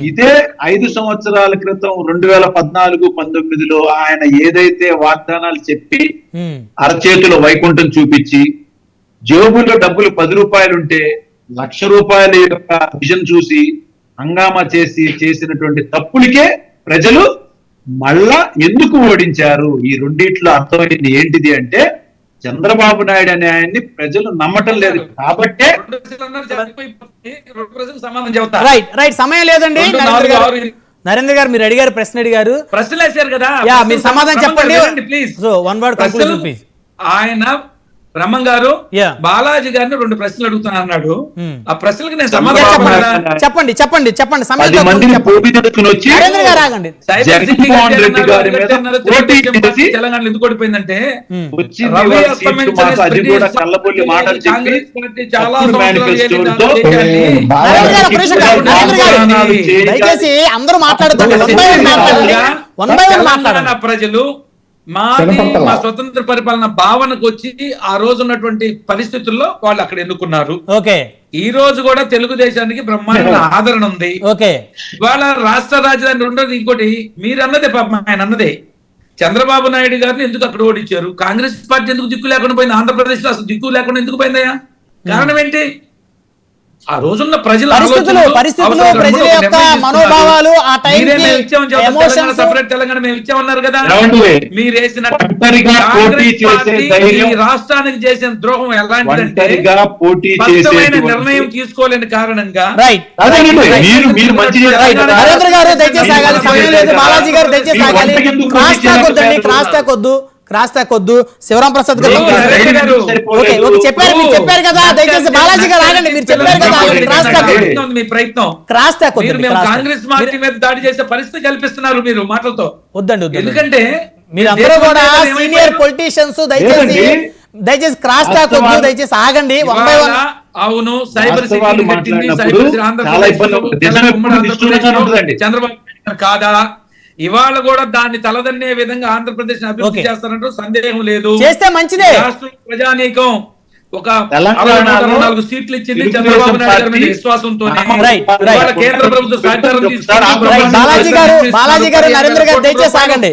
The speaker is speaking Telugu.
ఇదే 5 సంవత్సరాల క్రితం 2014-19లో ఆయన ఏదైతే వాగ్దానాలు చెప్పి అరచేతిలో వైకుంఠం చూపించి జేబులో డబ్బులు 10 రూపాయలుంటే ₹1,00,000 యొక్క విజన్ చూసి హంగామా చేసినటువంటి తప్పులకే ప్రజలు మళ్ళా ఎందుకు ఓడించారు? ఈ రెండిట్లో అర్థమైంది ఏంటిది అంటే చంద్రబాబు నాయుడు అనే ఆయన్ని ప్రజలు నమ్మటం లేదు కాబట్టే. రైట్ సమయం లేదండి. నరేంద్ర గారు మీరు అడిగారు, ప్రశ్న అడిగారు, ప్రశ్నలు వేశారు కదా, మీరు సమాధానం చెప్పండి please. So one word conclusion please. ఆయన బ్రహ్మం గారు బాలాజీ గారిని 2 ప్రశ్నలు అడుగుతున్నా అన్నాడు. ఆ ప్రశ్నలకు నేను సమాధానం చెప్పండి. తెలంగాణలో ఎందుకు ఓడిపోయిందంటే కాంగ్రెస్ పార్టీ చాలా దయచేసి అందరూ మాట్లాడుతున్నారు. ప్రజలు మా స్వతంత్ర పరిపాలన భావనకు వచ్చి ఆ రోజు ఉన్నటువంటి పరిస్థితుల్లో వాళ్ళు అక్కడ ఎన్నుకున్నారు. ఈ రోజు కూడా తెలుగుదేశానికి బ్రహ్మాండ ఆదరణ ఉంది. ఇవాళ రాష్ట్ర రాజధాని రెండోది ఇంకోటి మీరు అన్నదే, ఆయన అన్నదే, చంద్రబాబు నాయుడు గారిని ఎందుకు అక్కడ ఓడించారు? కాంగ్రెస్ పార్టీ ఎందుకు దిక్కు లేకుండా పోయింది? ఆంధ్రప్రదేశ్ లో అసలు దిక్కు లేకుండా ఎందుకు పోయిందయ్యా? కారణం ఏంటి? ఆ రోజున్న ప్రజల ప్రజల యొక్క మనోభావాలు, ఆ సపరేట్ తెలంగాణ మేము ఇచ్చామన్నారు కదా. మీరు వేసిన రాష్ట్రానికి చేసిన ద్రోహం ఎలాంటిదంటే స్పష్టమైన నిర్ణయం తీసుకోలేని కారణంగా. క్రాస్ టాక్ వద్దు. శివరాం ప్రసాద్ గారు చెప్పారు కదా, దయచేసి బాలాజీ గారు ఆగండి. మీరు చెప్పారు కదా మీ ప్రయత్నం క్రాస్ టాక్ కాంగ్రెస్ పార్టీ మీద దాడి చేసే పరిస్థితి కల్పిస్తున్నారు మీరు మాటలతో. వద్దండి. ఎందుకంటే మీరందరూ కూడా సీనియర్ పొలిటీషియన్స్, దయచేసి క్రాస్ టాక్ వద్దు, దయచేసి ఆగండి. అవును, సైబర్ సిటీ పెట్టింది చంద్రబాబు కాదా? ఇవాళ కూడా దాన్ని తలదన్నే విధంగా ఆంధ్రప్రదేశ్ అభివృద్ధి చేస్తారంటూ సందేహం లేదు. చేస్తే మంచిదే. రాష్ట్ర ప్రజానీకం ఒక 4 సీట్లు ఇచ్చింది చంద్రబాబు నాయుడు గారి మీద విశ్వాసంతో. కేంద్ర ప్రభుత్వం సహకారం తీసుకుంది. బాలాజీ గారు, నరేంద్ర గారు దయచేసి ఆగండి.